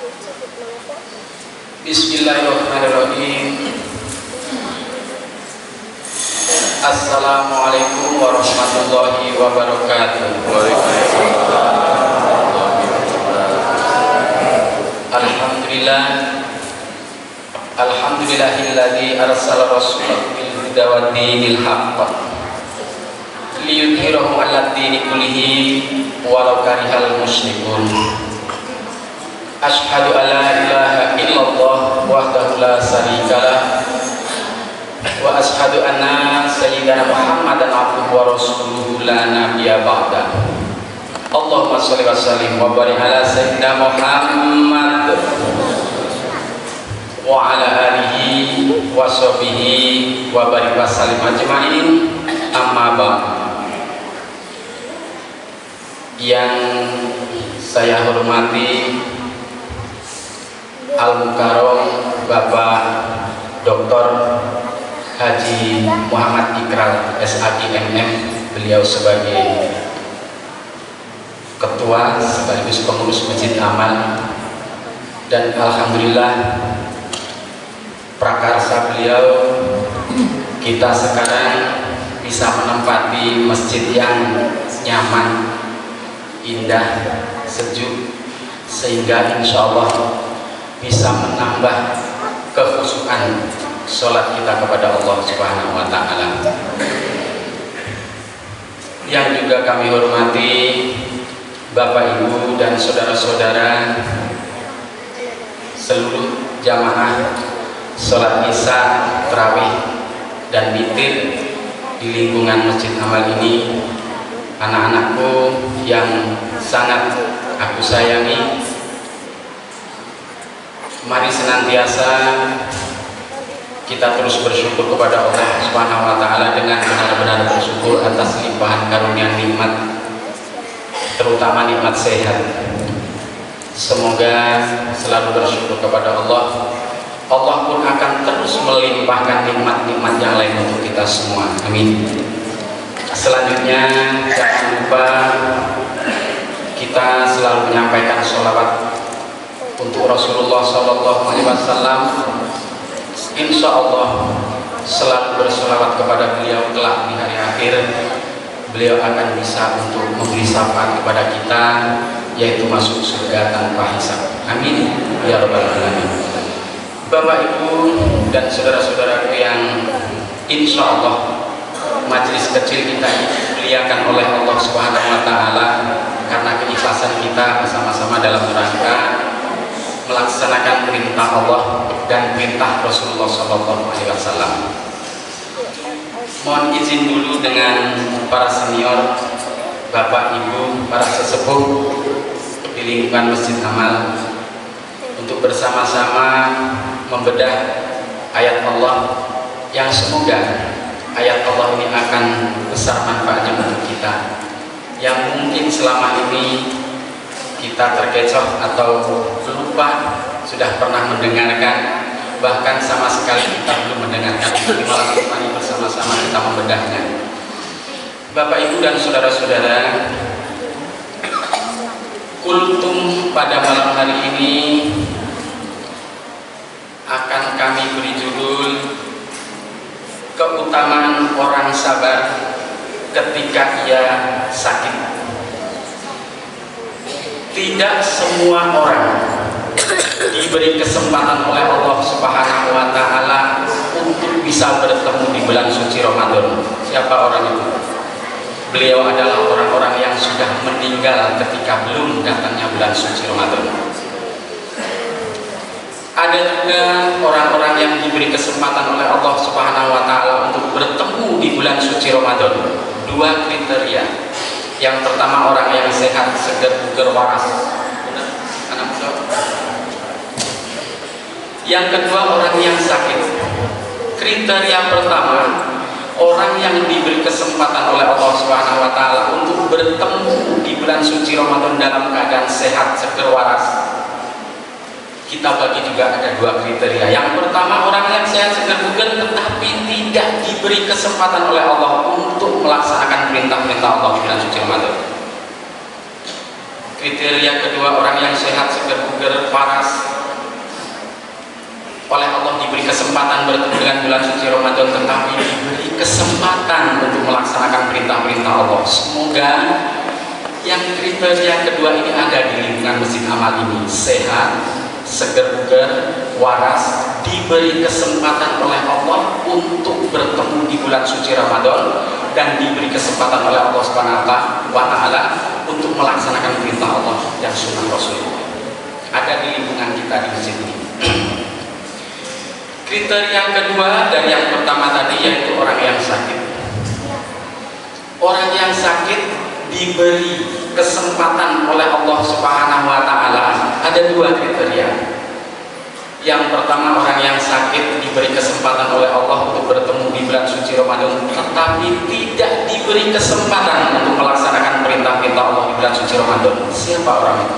Bismillahirrahmanirrahim. Assalamualaikum warahmatullahi wabarakatuh. Alhamdulillah. Alhamdulillahilladzi arsala rasulahu bil huda wa dinil haqq liyudhhirahu 'alad dini kullihi walau karihal musyrikun. Asyhadu an la ilaha illallah wahdahu la syarikalah wa asyhadu anna sayyidana Muhammadan abduhu wa rasuluhu la nabiyya ba'da. Allahumma shalli wa sallim wa barik ala sayyidina Muhammad wa ala alihi wa sahbihi wa barik wa sallim ajma'in. Amma ba'd. Yang saya hormati Al-Mukarram Bapak Dr. Haji Muhammad Ikral SAIMM, beliau sebagai ketua sekaligus pengurus Masjid Amal, dan alhamdulillah prakarsa beliau kita sekarang bisa menempati masjid yang nyaman, indah, sejuk, sehingga insya Allah bisa menambah kekhusyukan sholat kita kepada Allah Subhanahu wa Ta'ala. Yang juga kami hormati Bapak Ibu dan saudara-saudara seluruh jamaah sholat isya, tarawih dan witir di lingkungan Masjid Amal ini, anak-anakku yang sangat aku sayangi. Mari senantiasa kita terus bersyukur kepada Allah Subhanahu wa Ta'ala dengan benar-benar bersyukur atas limpahan karunia nikmat, terutama nikmat sehat. Semoga selalu bersyukur kepada Allah. Allah pun akan terus melimpahkan nikmat-nikmat yang lain untuk kita semua. Amin. Selanjutnya jangan lupa kita selalu menyampaikan sholawat untuk Rasulullah SAW. Insya Allah selalu bersolawat kepada beliau, kelak di hari akhir beliau akan bisa untuk memberi syafaat kepada kita, yaitu masuk surga tanpa hisab. Amin ya rabbal alamin. Bapak Ibu dan saudara-saudaraku yang insya Allah majelis kecil kita dimuliakan oleh Allah Subhanahu wa Ta'ala karena keikhlasan kita bersama-sama dalam rangka melaksanakan perintah Allah dan perintah Rasulullah SAW. Mohon izin dulu dengan para senior, Bapak Ibu, para sesepuh di lingkungan Masjid Amal untuk bersama-sama membedah ayat Allah yang semoga ayat Allah ini akan besar manfaatnya untuk kita, yang mungkin selama ini kita terkecoh atau lupa, sudah pernah mendengarkan, bahkan sama sekali kita belum mendengarkan. Malam ini bersama-sama kita membedahnya. Bapak Ibu dan saudara-saudara, kultum pada malam hari ini akan kami beri judul keutamaan orang sabar ketika ia sakit. Tidak semua orang diberi kesempatan oleh Allah Subhanahu wa Ta'ala untuk bisa bertemu di bulan suci Ramadan. Siapa orang itu? Beliau adalah orang-orang yang sudah meninggal ketika belum datangnya bulan suci Ramadan. Ada juga orang-orang yang diberi kesempatan oleh Allah Subhanahu wa Ta'ala untuk bertemu di bulan suci Ramadan. Dua kriteria. Yang pertama orang yang sehat, segar, bugar, waras. Anak muda. Yang kedua orang yang sakit. Kriteria pertama orang yang diberi kesempatan oleh Allah Subhanahu wa Ta'ala untuk bertemu di bulan suci Ramadan dalam keadaan sehat, segar, waras. Kita bagi juga ada dua kriteria. Yang pertama orang yang sehat, segar, bugar tetapi tidak diberi kesempatan oleh Allah untuk melaksanakan perintah-perintah Allah di bulan suci Ramadan. Kriteria kedua orang yang sehat, segar, bugar seger-buger, paras, oleh Allah diberi kesempatan bertemu dengan bulan suci Ramadan, tetapi diberi kesempatan untuk melaksanakan perintah-perintah Allah. Semoga yang kriteria kedua ini ada di lingkungan Masjid Amal ini, sehat, seger-buger, waras, diberi kesempatan oleh Allah untuk bertemu di bulan suci Ramadan, dan diberi kesempatan oleh Allah Subhanahu wa Ta'ala untuk melaksanakan perintah Allah dan sunnah Rasulullah. Ada di lingkungan kita di masjid ini. Kriteria kedua dari yang pertama tadi yaitu orang yang sakit. Orang yang sakit diberi kesempatan oleh Allah Subhanahu wa Ta'ala. Ada dua kriteria. Yang pertama, orang yang sakit diberi kesempatan oleh Allah untuk bertemu di bulan suci Ramadan, tetapi tidak diberi kesempatan untuk melaksanakan perintah-perintah Allah di bulan suci Ramadan. Siapa orang itu?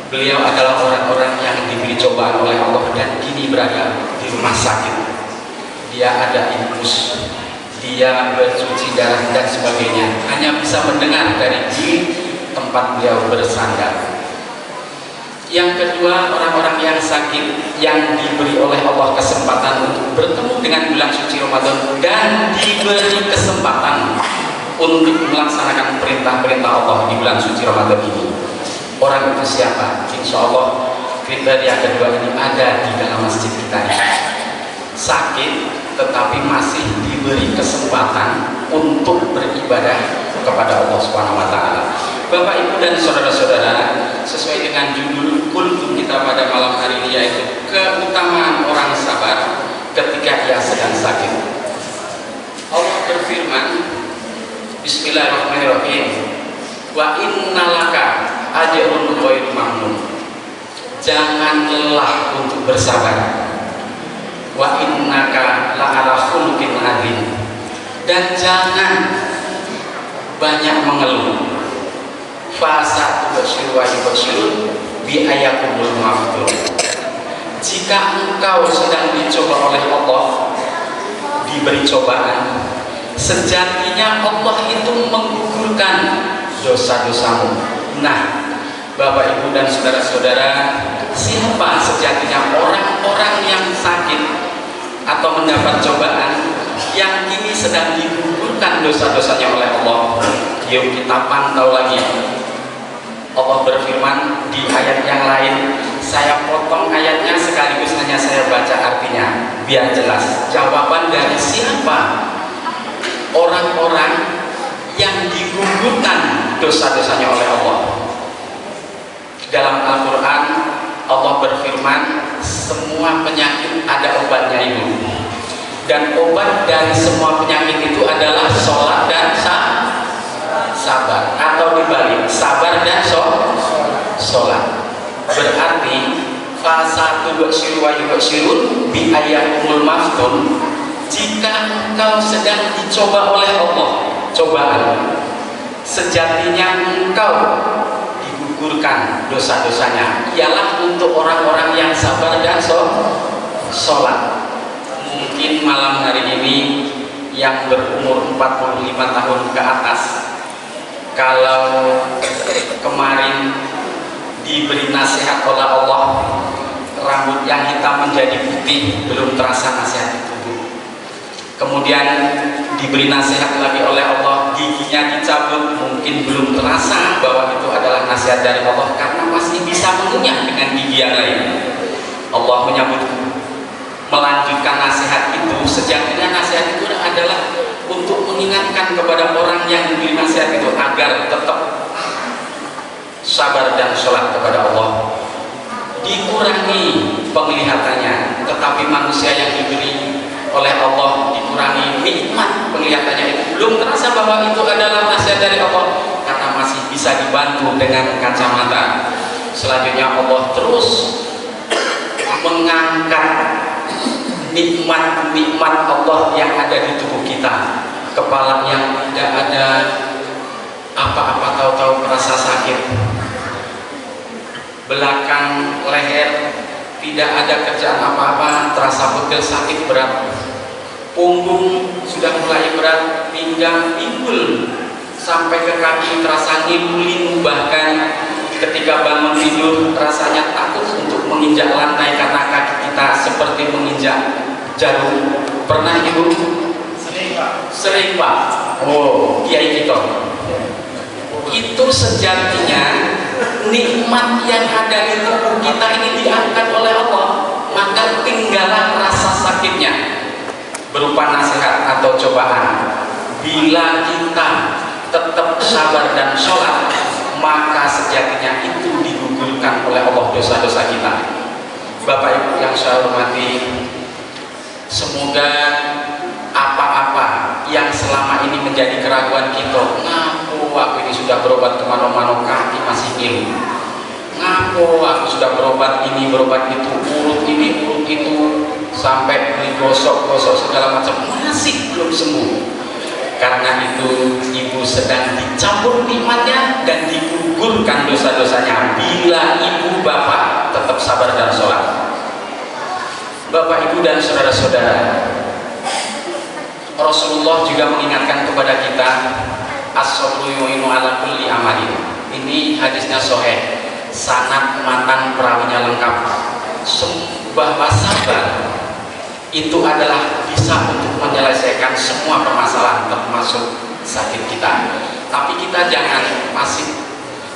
Beliau adalah orang-orang yang diberi cobaan oleh Allah dan kini berada di rumah sakit. Dia ada infus, dia bercuci darah dan sebagainya, hanya bisa mendengar dari di tempat beliau bersandar. Yang kedua, orang-orang yang sakit yang diberi oleh Allah kesempatan untuk bertemu dengan bulan suci Ramadan dan diberi kesempatan untuk melaksanakan perintah-perintah Allah di bulan suci Ramadan ini. Orang itu siapa? Insya Allah kriteria kedua ini ada di dalam masjid kita ini. Sakit tetapi masih diberi kesempatan untuk beribadah kepada Allah Subhanahu wa Ta'ala. Bapak, Ibu, dan saudara-saudara, sesuai dengan judul kultum kita pada malam hari ini, yaitu keutamaan orang sabar ketika ia sedang sakit. Allah berfirman, Bismillahirrahmanirrahim, wa innalaka ajrun ghairu mamnun. Jangan lelah untuk bersabar. Wa innaka la'ala khuluqin adzim. Dan jangan banyak mengeluh. Fasa tubasyiru wa yubasyiru bi ayakumul maftun. Jika engkau sedang dicoba oleh Allah, diberi cobaan, sejatinya Allah itu menggugurkan dosa-dosamu. Nah, Bapak, Ibu, dan saudara-saudara, siapa sejatinya orang-orang yang sakit atau mendapat cobaan yang kini sedang digugurkan dosa-dosanya oleh Allah? Yuk kita pantau lagi. Allah berfirman di ayat yang lain, saya potong ayatnya sekaligus hanya saya baca artinya biar jelas. Jawaban dari siapa orang-orang yang digugurkan dosa-dosanya oleh Allah? Dalam Al-Quran Allah berfirman, semua penyakit ada obatnya itu, dan obat dari semua penyakit itu adalah sholat dan sabar, atau dibalik, sabar dan sholat. Berarti fasa tubasyiru wa yubasyiru bi ayakumul maftun. Jika engkau sedang dicoba oleh Allah, cobaan, sejatinya engkau digugurkan dosa-dosanya, ialah untuk orang-orang yang sabar dan sholat. Mungkin malam hari ini yang berumur 45 tahun ke atas, kalau kemarin diberi nasihat oleh Allah, rambut yang hitam menjadi putih, belum terasa nasihat itu. Kemudian diberi nasihat lagi oleh Allah, giginya dicabut, mungkin belum terasa bahwa itu adalah nasihat dari Allah karena masih bisa mengunyah dengan gigi yang lain. Allah menyambut, melanjutkan nasihat itu. Sejatinya nasihat itu adalah untuk mengingatkan kepada orang yang diberi nasihat itu agar tetap sabar dan sholat kepada Allah. Dikurangi penglihatannya, tetapi manusia yang diberi oleh Allah dikurangi nikmat penglihatannya itu, belum terasa bahwa itu adalah nasihat dari Allah karena masih bisa dibantu dengan kacamata. Selanjutnya Allah terus mengangkat nikmat-nikmat Allah yang ada di tubuh kita. Kepala yang tidak ada apa-apa, tahu-tahu merasa sakit. Belakang leher tidak ada kerjaan apa-apa, terasa pegel, sakit berat. Punggung sudah mulai berat, pinggang, pinggul sampai ke kaki terasa ngilu, bahkan ketika ketika bangun tidur rasanya takut untuk menginjak lantai karena kaki kita seperti menginjak jarum. Pernah ibu? Sering pak. Oh, kiai kita. Itu sejatinya nikmat yang ada di tubuh kita ini diangkat oleh Allah, maka tinggallah rasa sakitnya berupa nasihat atau cobaan. Bila kita tetap sabar dan sholat, maka sejatinya itu digugurkan oleh Allah dosa-dosa kita. Bapak Ibu yang saya hormati, semoga apa-apa yang selama ini menjadi keraguan kita, ngaku aku ini sudah berobat kemana-mana kaki masih ngilu, ngaku aku sudah berobat ini berobat itu, urut ini urut itu, sampai digosok-gosok segala macam masih belum sembuh. Karena itu ibu sedang dicampur nikmatnya dan digugurkan dosa-dosanya bila ibu bapak tetap sabar dan sholat. Bapak ibu dan saudara-saudara, Rasulullah juga mengingatkan kepada kita, as-sabru yu'inu ala kulli amalin. Ini hadisnya sahih, sanad matan perawinya lengkap, bahwa sabar itu adalah bisa untuk menyelesaikan semua permasalahan termasuk sakit kita. Tapi kita jangan pasif,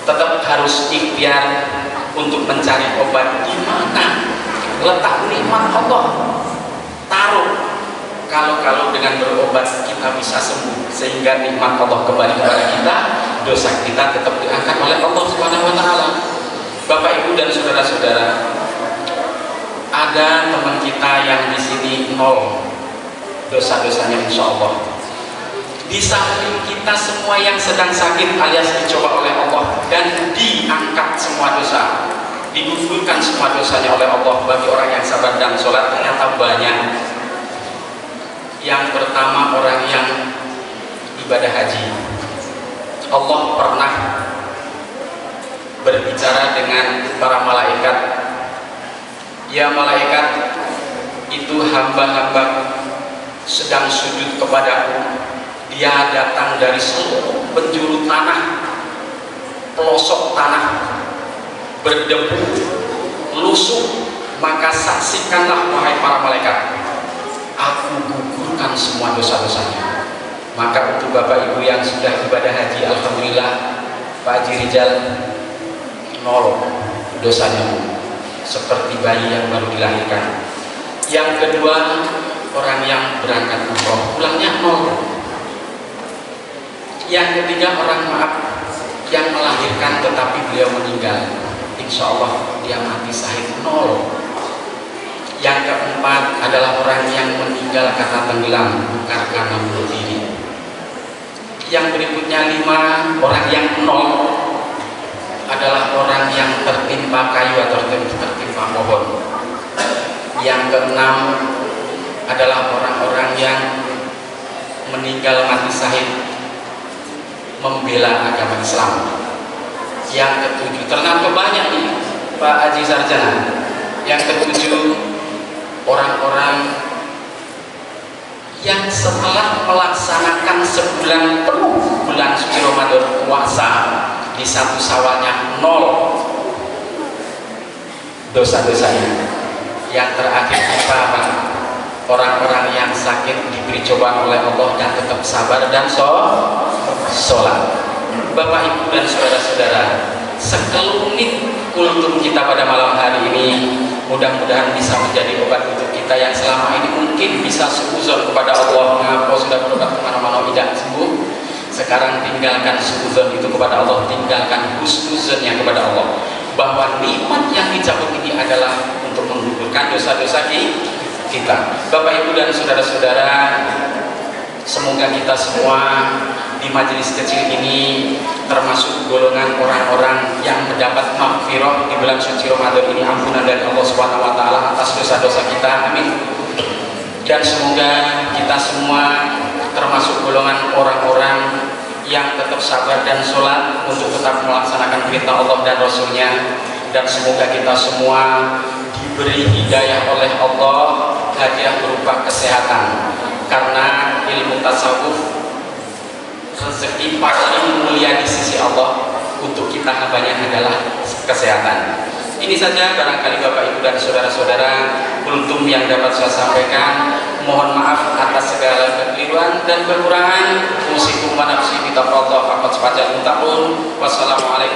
tetap harus ikhtiar untuk mencari obat. Di mana letak nikmat Allah? Taruh. Kalau dengan berobat kita bisa sembuh, sehingga nikmat Allah kembali kepada kita, dosa kita tetap diangkat oleh Allah Subhanahu wa taala. Bapak Ibu dan saudara-saudara, ada teman kita yang di sini nol dosa-dosanya insya Allah. Di samping kita semua yang sedang sakit alias dicoba oleh Allah dan diangkat semua dosa, digugurkan semua dosanya oleh Allah. Bagi orang yang sabar dan sholat ternyata banyak. Yang pertama, orang yang ibadah haji. Allah pernah berbicara dengan para malaikat, ya malaikat, itu hamba-hamba sedang sujud kepadaku, dia datang dari seluruh penjuru tanah, pelosok tanah, berdebu, lusuh, maka saksikanlah wahai para malaikat, aku gugurkan semua dosa-dosanya. Maka untuk Bapak Ibu yang sudah ibadah haji, alhamdulillah Pak Haji Rizal nol dosanya, seperti bayi yang baru dilahirkan. Yang kedua, orang yang berangkat umroh pulangnya nol. Yang ketiga, orang maaf yang melahirkan tetapi beliau meninggal, insya Allah dia mati syahid, nol. Yang keempat adalah orang yang meninggal karena tenggelam, bukan karena bunuh diri. Yang berikutnya 5, orang yang nol adalah orang yang tertimpa kayu atau tertimpa pohon. Yang keenam adalah orang-orang yang meninggal mati syahid membela agama Islam. Yang ketujuh, ternyata banyak nih Pak Haji Sarjana. Yang ketujuh, orang-orang yang setelah melaksanakan sebulan penuh bulan suci Ramadan puasa, di 1 Syawalnya nol dosa-dosanya. Yang terakhir apa? Orang-orang yang sakit diberi cobaan oleh Allah dan tetap sabar dan sholat. Bapak Ibu dan saudara-saudara, sekelumit kultum kita pada malam hari ini mudah-mudahan bisa menjadi obat untuk kita yang selama ini mungkin bisa suudzon kepada Allah. Mengapa sudah berobat kemana-mana tidak sembuh? Sekarang tinggalkan suudzon itu kepada Allah, tinggalkan husnuzonnya kepada Allah, bahwa nikmat yang dicabut ini adalah untuk menggugurkan dosa-dosa kita. Bapak Ibu dan saudara-saudara, semoga kita semua di majelis kecil ini termasuk golongan orang-orang yang mendapat maghfirah di bulan suci Ramadan ini, ampunan dari Allah Subhanahu wa taala atas dosa-dosa kita. Amin. Dan semoga kita semua termasuk golongan orang-orang yang tetap sabar dan sholat untuk tetap melaksanakan perintah Allah dan Rasul-Nya. Dan semoga kita semua diberi hidayah oleh Allah, hadiah berupa kesehatan, karena ilmu tasawuf rezeki paling mulia di sisi Allah untuk kita hambanya adalah kesehatan. Ini saja barangkali Bapak Ibu dan saudara-saudara kultum yang dapat saya sampaikan. Mohon maaf atas segala kekeliruan dan kekurangan. Usikum wa nafsi bitaqwallah faqad faja'un taqul. Wassalamualaikum